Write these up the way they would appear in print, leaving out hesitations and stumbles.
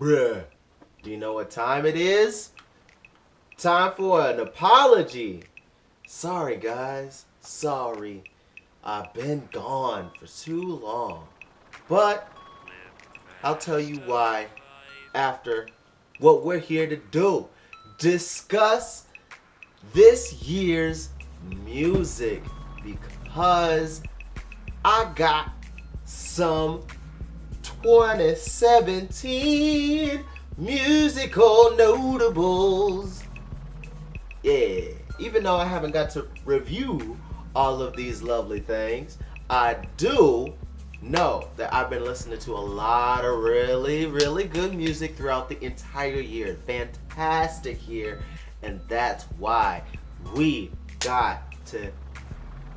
Bruh, do you know what time it is? Time for an apology. Sorry, guys. Sorry. I've been gone for too long. But I'll tell you why after what we're here to do. Discuss this year's music because I got some 2017 musical notables. Yeah, even though I haven't got to review all of these lovely things, I do know that I've been listening to a lot of really, really good music throughout the entire year. Fantastic year. And that's why we got to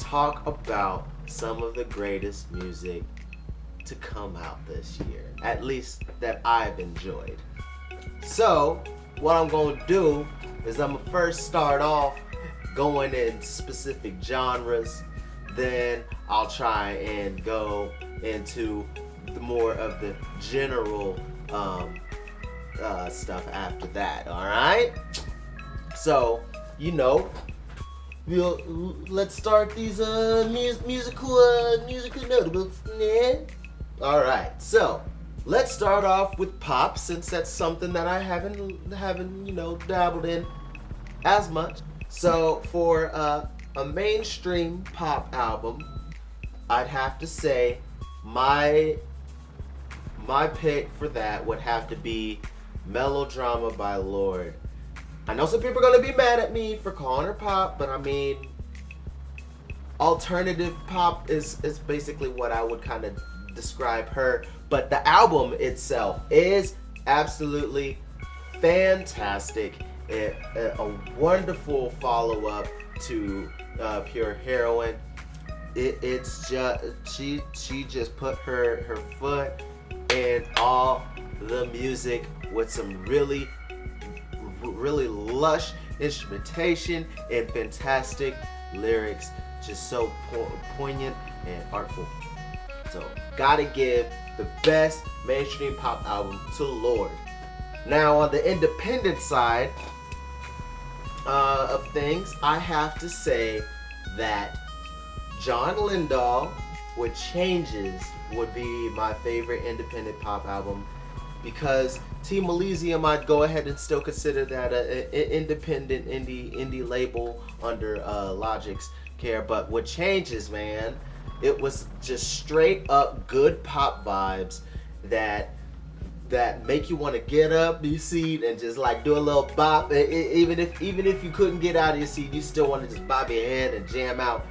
talk about some of the greatest music to come out this year, at least that I've enjoyed. So what I'm going to do is I'm going to first start off going in specific genres, then I'll try and go into the more of the general stuff after that. All right, so let's start these musical notables. Yeah. All right, so let's start off with pop, since that's something that I haven't dabbled in as much. So for a mainstream pop album, I'd have to say my pick for that would have to be Melodrama by Lorde. I know some people are gonna be mad at me for calling her pop, but I mean, alternative pop is basically what I would kind of describe her. But the album itself is absolutely fantastic. A wonderful follow-up to Pure Heroine. It's just she just put her foot in all the music with some really lush instrumentation and fantastic lyrics, just so poignant and artful. So gotta give the best mainstream pop album to Lorde. Now on the independent side of things, I have to say that John Lindahl with Changes would be my favorite independent pop album, because Team Elysium, I'd go ahead and still consider that an independent indie label under Logic's care. But with Changes, man, it was just straight up good pop vibes that make you want to get up your seat and just like do a little bop. Even if you couldn't get out of your seat, you still want to just bob your head and jam out.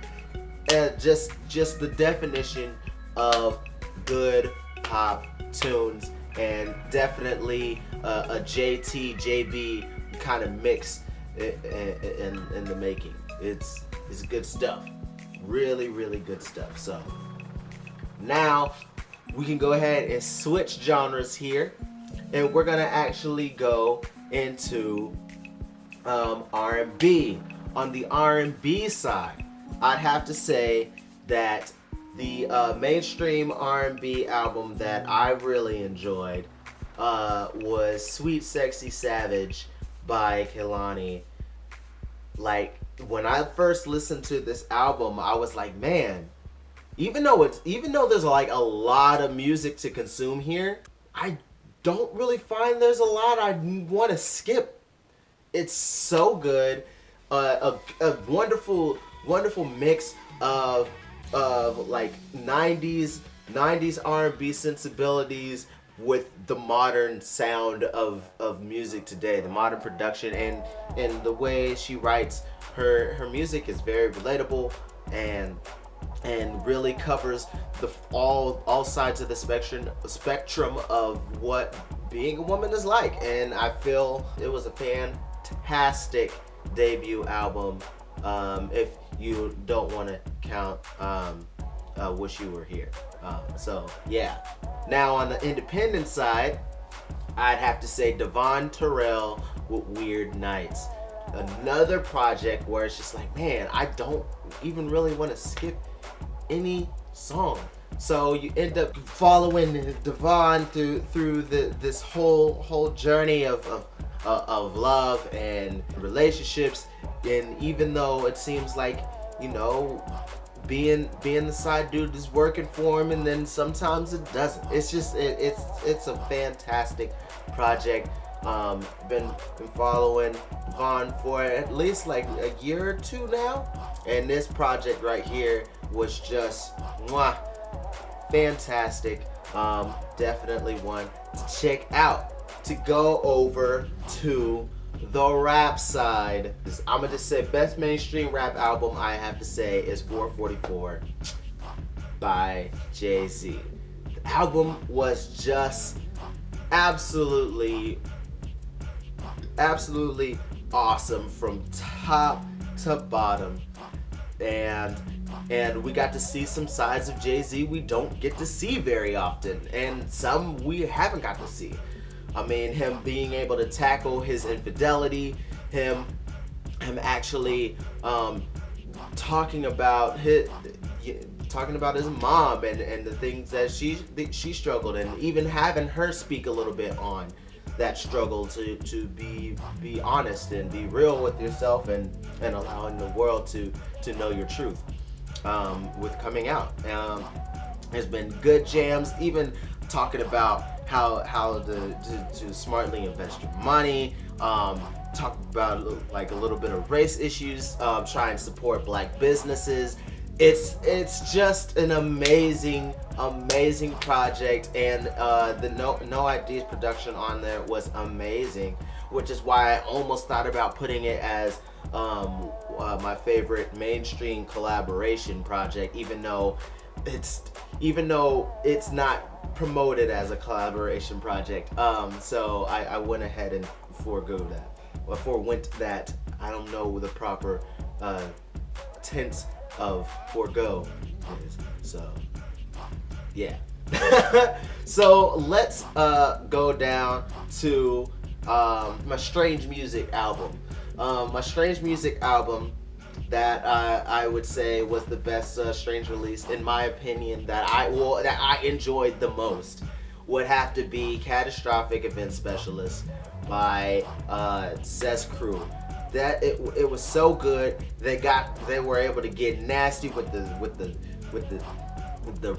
And just the definition of good pop tunes, and definitely a JT JB kind of mix in the making. It's good stuff. Really, really good stuff. So now we can go ahead and switch genres here, and we're gonna actually go into R&B. On the R&B side, I'd have to say that the mainstream R&B album that I really enjoyed was Sweet Sexy Savage by Kehlani. Like, when I first listened to this album, I was like, man, even though there's like a lot of music to consume here, I don't really find there's a lot I want to skip. It's so good. A wonderful mix of like 90s R&B sensibilities with the modern sound of music today, the modern production, and the way she writes her music is very relatable and really covers all sides of the spectrum of what being a woman is like. And I feel it was a fantastic debut album, if you don't want to count Wish You Were Here. So yeah. Now on the independent side, I'd have to say Devon Terrell with Weird Nights. Another project where it's just like, man, I don't even really want to skip any song. So you end up following Devon through this whole journey of love and relationships, and even though it seems like, you know, being the side dude is working for him, and then sometimes it doesn't. It's just it's a fantastic project. Been following Vaughn for at least like a year or two now, and this project right here was just mwah, fantastic. Definitely one to check out. To go over to the rap side, I'm gonna just say best mainstream rap album I have to say is 444 by Jay-Z. The album was just absolutely awesome from top to bottom, and we got to see some sides of Jay-Z we don't get to see very often, and some we haven't got to see. I mean, him being able to tackle his infidelity, him actually talking about his mom and the things that she struggled, and even having her speak a little bit on that struggle to be honest and be real with yourself, and allowing the world to know your truth with coming out. There's been good jams, even talking about how to smartly invest your money, talk about like a little bit of race issues, try and support black businesses. It's just an amazing project, and the No ID's production on there was amazing, which is why I almost thought about putting it as my favorite mainstream collaboration project, even though it's not promoted as a collaboration project. So I went ahead and forewent that. I don't know the proper tense of forego is. So yeah. So let's go down to my Strange Music album. My Strange Music album that I would say was the best Strange release, in my opinion, that I enjoyed the most, would have to be Catastrophic Event Specialist by Cess Crew. That it was so good. They were able to get nasty with the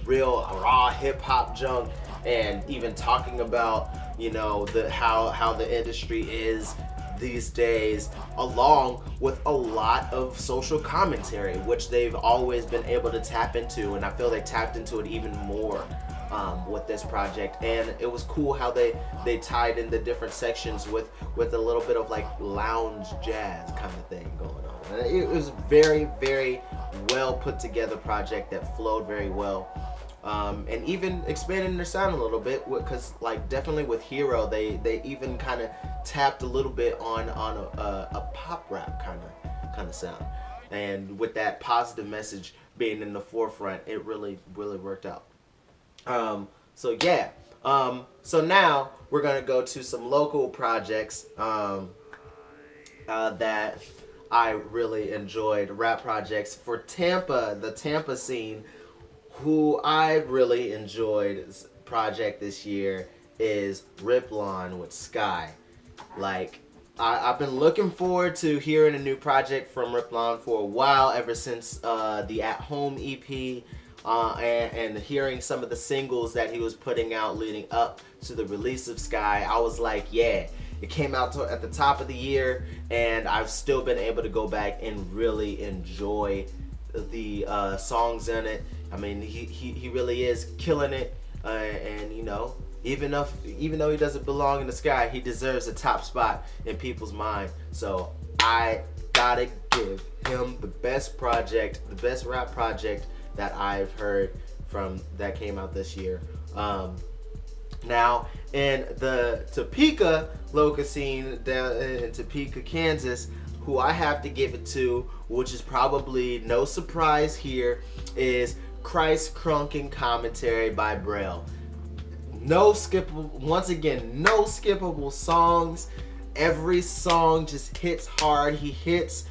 real raw hip hop junk, and even talking about, you know, how the industry is these days, along with a lot of social commentary, which they've always been able to tap into, and I feel they tapped into it even more with this project. And it was cool how they tied in the different sections with a little bit of like lounge jazz kind of thing going on. And it was very, very well put together project that flowed very well. And even expanding their sound a little bit, because like definitely with Hero, they even kind of tapped a little bit on a pop rap kind of sound, and with that positive message being in the forefront, it really worked out. So yeah, so now we're gonna go to some local projects that I really enjoyed, rap projects for Tampa, the Tampa scene. Who I really enjoyed project this year is Riplon with Sky. Like, I've been looking forward to hearing a new project from Riplon for a while, ever since the At Home EP, and hearing some of the singles that he was putting out leading up to the release of Sky. I was like, yeah, it came out at the top of the year, and I've still been able to go back and really enjoy the songs in it. I mean, he really is killing it, and you know, even though he doesn't belong in the Sky, he deserves a top spot in people's mind. So I gotta give him the best project, the best rap project that I've heard from that came out this year. Now in the Topeka local scene down in Topeka, Kansas, who I have to give it to, which is probably no surprise here, is Christ Crunking Commentary by Braille. No skippable songs. Every song just hits hard. He hits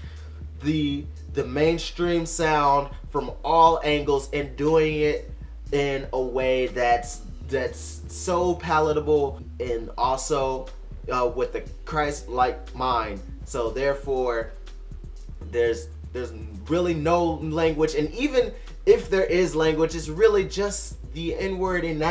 the mainstream sound from all angles, and doing it in a way that's so palatable, and also with the Christ-like mind. So therefore, there's really no language, and even if there is language, it's really just the N-word, and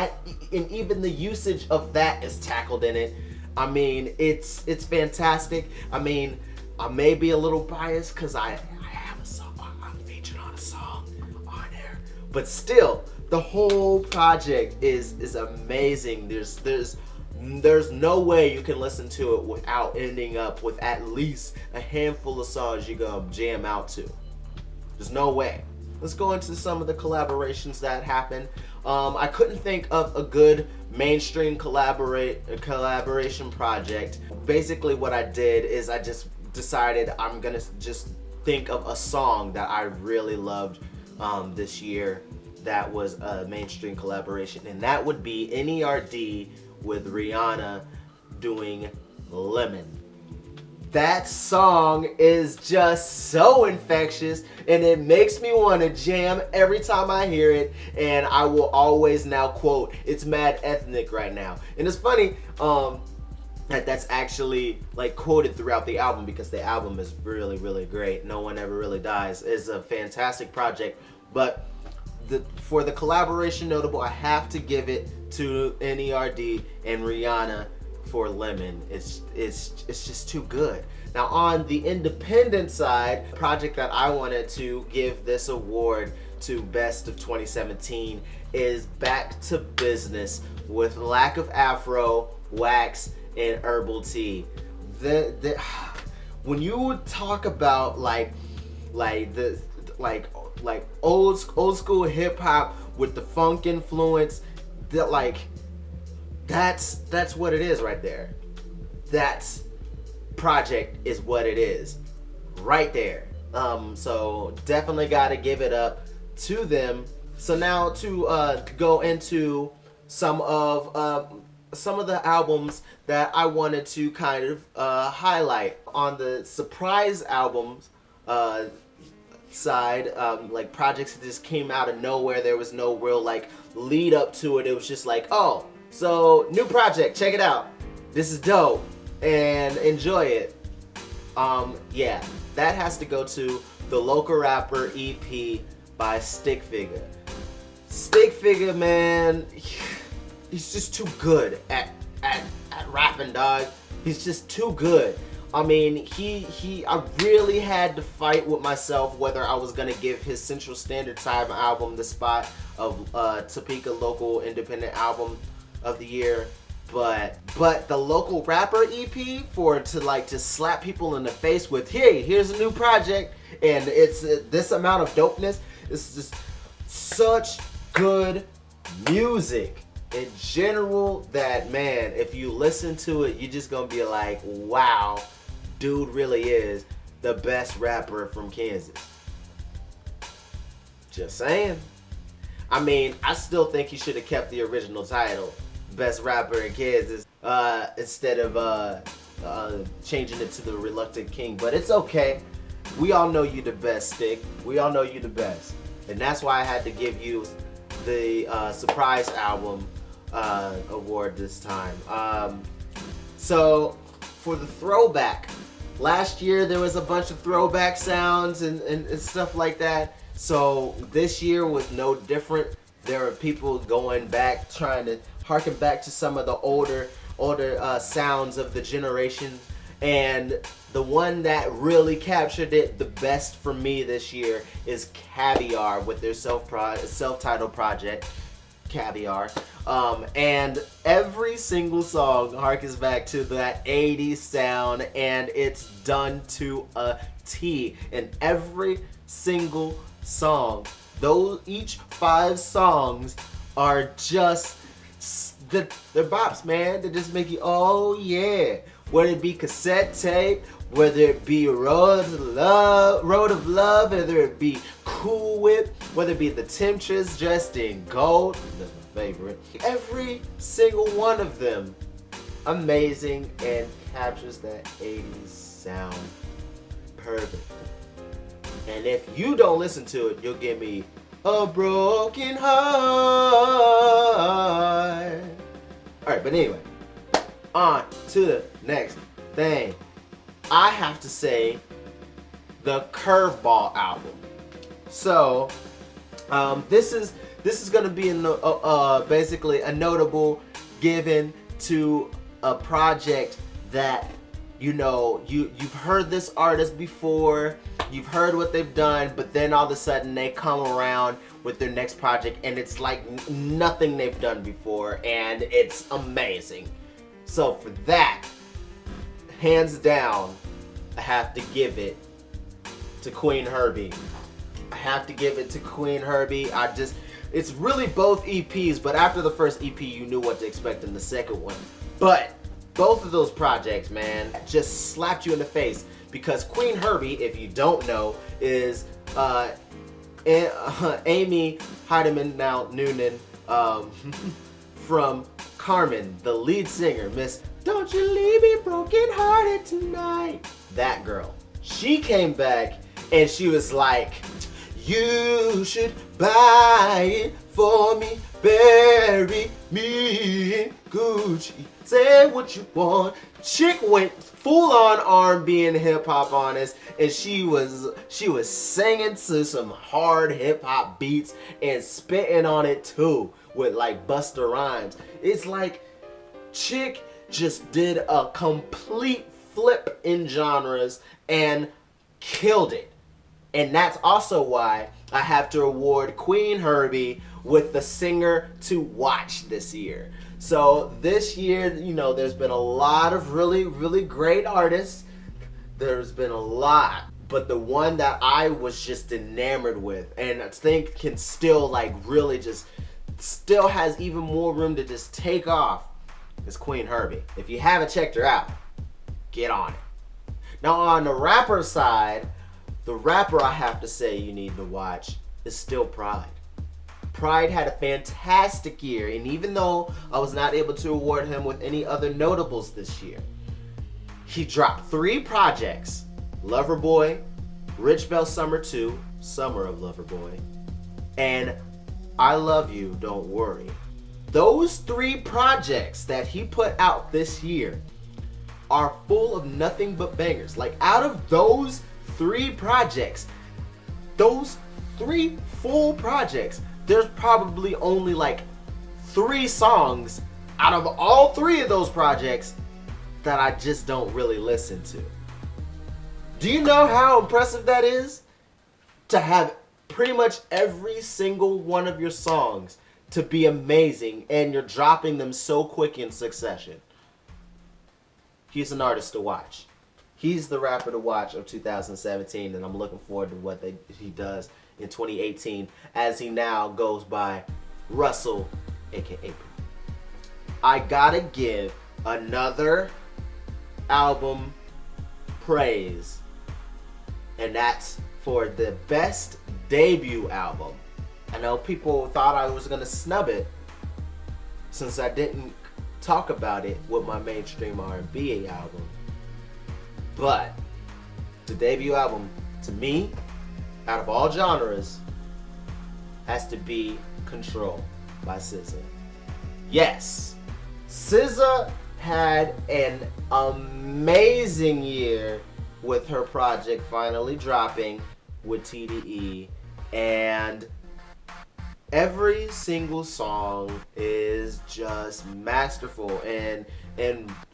even the usage of that is tackled in it. I mean, it's fantastic. I mean, I may be a little biased because I have a song, I'm featured on a song on there, but still, the whole project is amazing. There's no way you can listen to it without ending up with at least a handful of songs you're gonna jam out to. There's no way. Let's go into some of the collaborations that happened. I couldn't think of a good mainstream collaboration project. Basically what I did is I just decided I'm gonna just think of a song that I really loved this year that was a mainstream collaboration, and that would be NERD with Rihanna doing Lemon. That song is just so infectious, and it makes me want to jam every time I hear it, and I will always now quote, "It's mad ethnic right now." And it's funny that's actually like quoted throughout the album, because the album is really, really great. No One Ever Really Dies is a fantastic project, but for the collaboration notable, I have to give it to NERD and Rihanna for Lemon. It's just too good. Now on the independent side, project that I wanted to give this award to Best of 2017 is Back to Business with Lack of Afro, Wax, and Herbal Tea. When you talk about like old school hip hop with the funk influence, that's what it is right there. That's project is what it is right there. So definitely got to give it up to them. So now to go into some of the albums that I wanted to kind of highlight on the surprise albums side, like projects that just came out of nowhere. There was no real like lead up to it. It was just like, oh, so new project, check it out, this is dope, and enjoy it. Yeah, that has to go to the Local Rapper EP by Stick Figure. Stick Figure, man, he's just too good at rapping, dog. He's just too good. I mean, I really had to fight with myself whether I was gonna give his Central Standard Time album the spot of Topeka Local Independent Album of the Year, but the Local Rapper EP to slap people in the face with, hey, here's a new project, and it's this amount of dopeness. It's just such good music in general that, man, if you listen to it, you're just gonna be like, wow, dude really is the best rapper from Kansas. Just saying. I mean, I still think he should have kept the original title, Best Rapper in Kansas, instead of changing it to the Reluctant King. But it's okay. We all know you the best, Stick. We all know you the best. And that's why I had to give you the surprise album award this time. So for the throwback, last year there was a bunch of throwback sounds and stuff like that. So this year was no different. There are people going back, trying to harken back to some of the older sounds of the generation. And the one that really captured it the best for me this year is Caviar with their self-titled project, Caviar. And every single song harkens back to that 80s sound, and it's done to a T. And every single song, each 5 songs are just, they're bops, man. They just make you, oh yeah. Whether it be cassette tape, whether it be Road of Love, whether it be Cool Whip, whether it be the Temptress dressed in gold, that's my favorite. Every single one of them amazing and captures that 80s sound perfect. And if you don't listen to it, you'll give me a broken heart. Alright, but anyway, on to the next thing. I have to say the Curveball album. So, this is gonna be basically a notable given to a project that you've heard this artist before, you've heard what they've done, but then all of a sudden they come around with their next project and it's like nothing they've done before, and it's amazing. So for that, hands down, I have to give it to Queen Herbie. I have to give it to Queen Herbie. It's really both EPs, but after the first EP, you knew what to expect in the second one. But both of those projects, man, just slapped you in the face, because Queen Herbie, if you don't know, is Amy Heidemann now Noonan from Carmen, the lead singer, Miss Don't You Leave Me Broken Hearted Tonight. That girl. She came back and she was like, you should buy it for me, bury me in Gucci, say what you want. Chick went full on R&B and hip hop on us, and she was singing to some hard hip hop beats and spitting on it too with like Busta Rhymes. It's like Chick just did a complete flip in genres and killed it. And that's also why I have to award Queen Herbie with the singer to watch this year. So this year, there's been a lot of really, really great artists. There's been a lot. But the one that I was just enamored with, and I think can still really just, still has even more room to just take off, is Queen Herbie. If you haven't checked her out, get on it. Now on the rapper side, the rapper I have to say you need to watch is still Pride. Pride had a fantastic year, and even though I was not able to award him with any other notables this year, he dropped 3 projects: Loverboy, Rich Bell Summer 2, Summer of Loverboy, and I Love You, Don't Worry. Those 3 projects that he put out this year are full of nothing but bangers. Like, out of those 3 projects, those 3 full projects, there's probably only 3 songs out of all 3 of those projects that I just don't really listen to. Do you know how impressive that is? To have pretty much every single one of your songs to be amazing, and you're dropping them so quick in succession. He's an artist to watch. He's the rapper to watch of 2017, and I'm looking forward to what he does in 2018 as he now goes by Russell, aka. I gotta give another album praise, and that's for the best debut album. I know people thought I was gonna snub it since I didn't talk about it with my mainstream R&B album. But the debut album, to me, out of all genres, has to be Control by SZA. Yes, SZA had an amazing year with her project finally dropping with TDE, and every single song is just masterful, and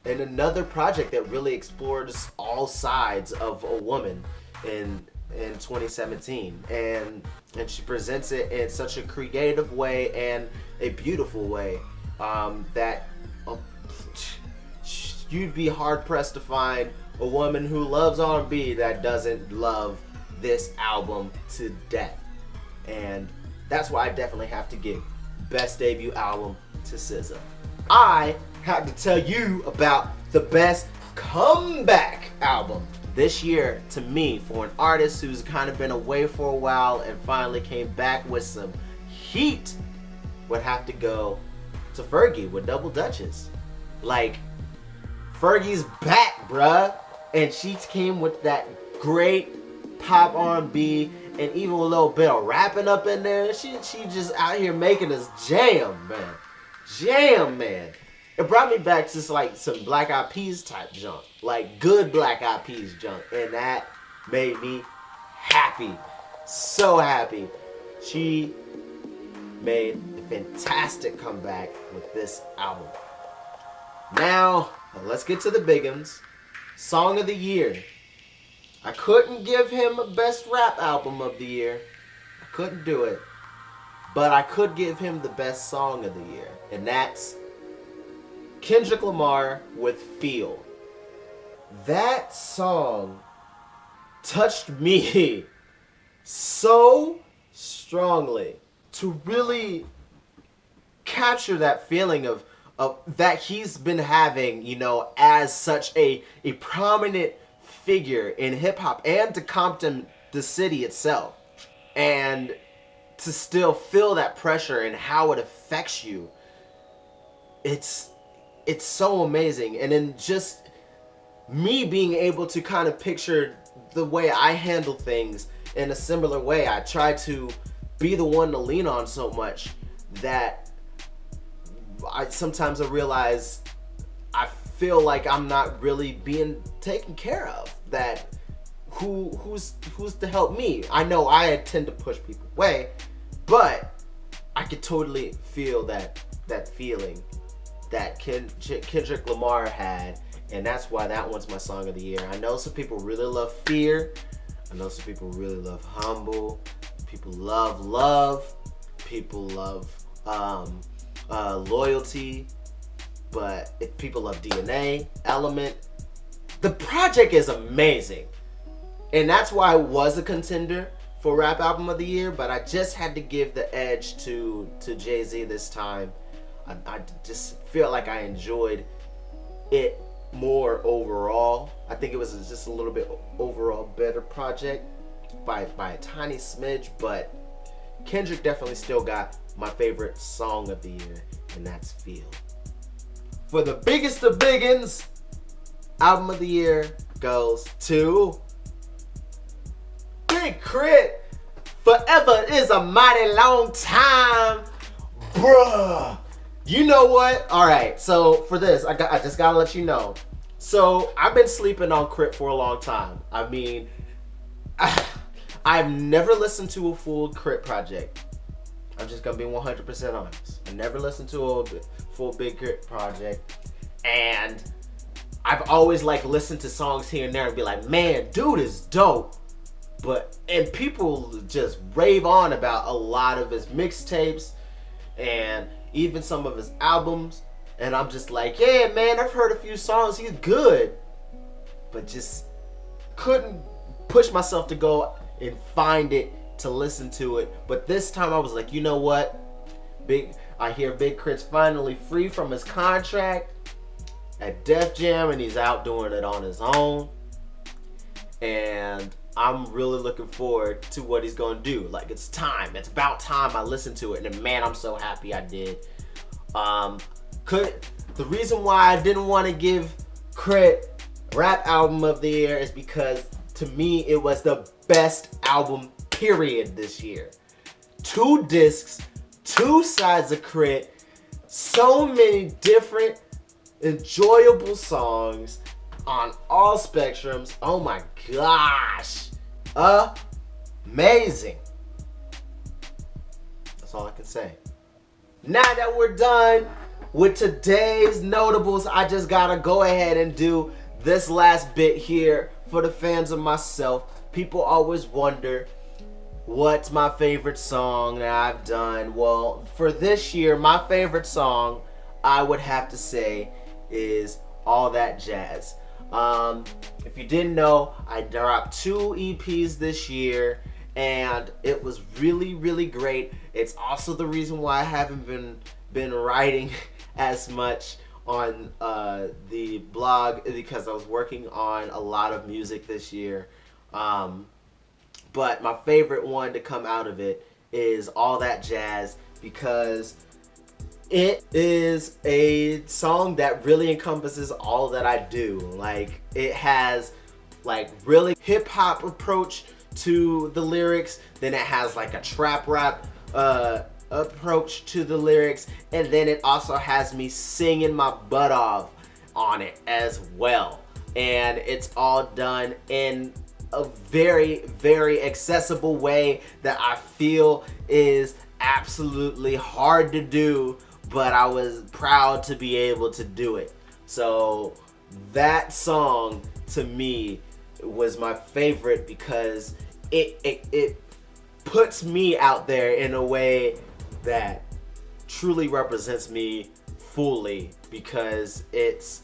another project that really explores all sides of a woman in 2017, and she presents it in such a creative way and a beautiful way that you'd be hard pressed to find a woman who loves R&B that doesn't love this album to death. And that's why I definitely have to give best debut album to SZA. I have to tell you about the best comeback album this year to me, for an artist who's kind of been away for a while and finally came back with some heat, would have to go to Fergie with Double Dutchess. Like, Fergie's back, bruh, and she came with that great pop R&B and even a little bit of rapping up in there. She just out here making us jam, man. Jam, man. It brought me back to like some Black Eyed Peas type junk, like good Black Eyed Peas junk, and that made me happy, so happy. She made a fantastic comeback with this album. Now, let's get to the big ones. Song of the Year. I couldn't give him a best rap album of the year. I couldn't do it. But I could give him the best song of the year. And that's Kendrick Lamar with Feel. That song touched me so strongly to really capture that feeling of that he's been having, you know, as such a prominent figure in hip hop and to Compton, the city itself, and to still feel that pressure and how it affects you. It's so amazing. And then just me being able to kind of picture the way I handle things in a similar way. I try to be the one to lean on so much that sometimes I realize I feel like I'm not really being taken care of. That who's to help me? I know I tend to push people away, but I could totally feel that feeling that Kendrick Lamar had, and that's why that one's my song of the year. I know some people really love Fear. I know some people really love Humble. People love Love. People love Loyalty. But if people love DNA, Element. The project is amazing. And that's why it was a contender for Rap Album of the Year, but I just had to give the edge to Jay-Z this time. I just feel like I enjoyed it more overall. I think it was just a little bit overall better project by a tiny smidge, but Kendrick definitely still got my favorite song of the year, and that's Feel. For the biggest of biggins, album of the year goes to Big Crit. Forever is a mighty long time, bruh. You know what? All right, so for this, I just gotta let you know. So I've been sleeping on Crit for a long time. I mean, I've never listened to a full Crit project. I'm just gonna be 100% honest. I never listened to a full Big Crit project, and I've always like listened to songs here and there and be like, man, dude is dope. And people just rave on about a lot of his mixtapes and even some of his albums, and I'm just like, yeah, man, I've heard a few songs, he's good, but just couldn't push myself to go and find it to listen to it. But this time I was like, you know what, I hear Big Crit's finally free from his contract at Def Jam, and he's out doing it on his own, and I'm really looking forward to what he's gonna do. Like, it's time. It's about time I listened to it, and man, I'm so happy I did. The reason why I didn't want to give Crit Rap Album of the Year is because to me it was the best album period this year. 2 discs, 2 sides of Crit, so many different enjoyable songs on all spectrums. Oh my gosh, amazing. That's all I can say. Now that we're done with today's notables, I just gotta go ahead and do this last bit here for the fans of myself. People always wonder what's my favorite song that I've done. Well, for this year, my favorite song I would have to say is All That Jazz. If you didn't know, I dropped 2 EPs this year, and it was really, really great. It's also the reason why I haven't been writing as much on the blog, because I was working on a lot of music this year. But my favorite one to come out of it is All That Jazz, because it is a song that really encompasses all that I do. Like, it has like really hip hop approach to the lyrics, then it has like a trap rap approach to the lyrics, and then it also has me singing my butt off on it as well. And it's all done in a very, very accessible way that I feel is absolutely hard to do, but I was proud to be able to do it. So that song to me was my favorite because it puts me out there in a way that truly represents me fully, because it's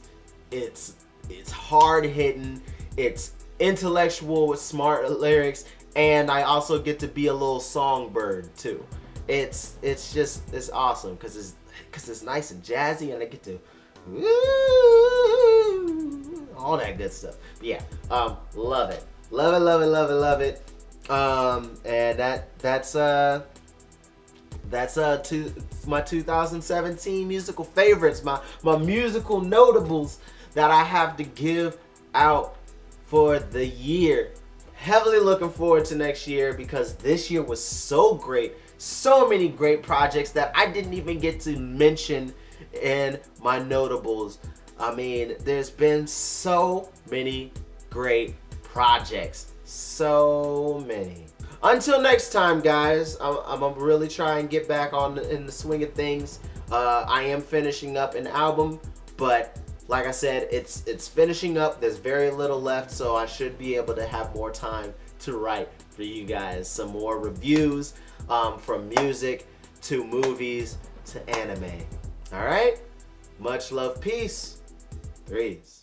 hard hitting, it's intellectual with smart lyrics, and I also get to be a little songbird too. It's awesome because it's nice and jazzy, and I get to woo, all that good stuff. But yeah, love it. And that's my 2017 musical favorites, my musical notables that I have to give out for the year. Heavily looking forward to next year because this year was so great. So many great projects that I didn't even get to mention in my notables. I mean, there's been so many great projects. So many. Until next time, guys, I'm gonna really try and get back in the swing of things. I am finishing up an album, but like I said, it's finishing up. There's very little left, so I should be able to have more time to write for you guys some more reviews, from music to movies to anime. All right, much love, peace, threes.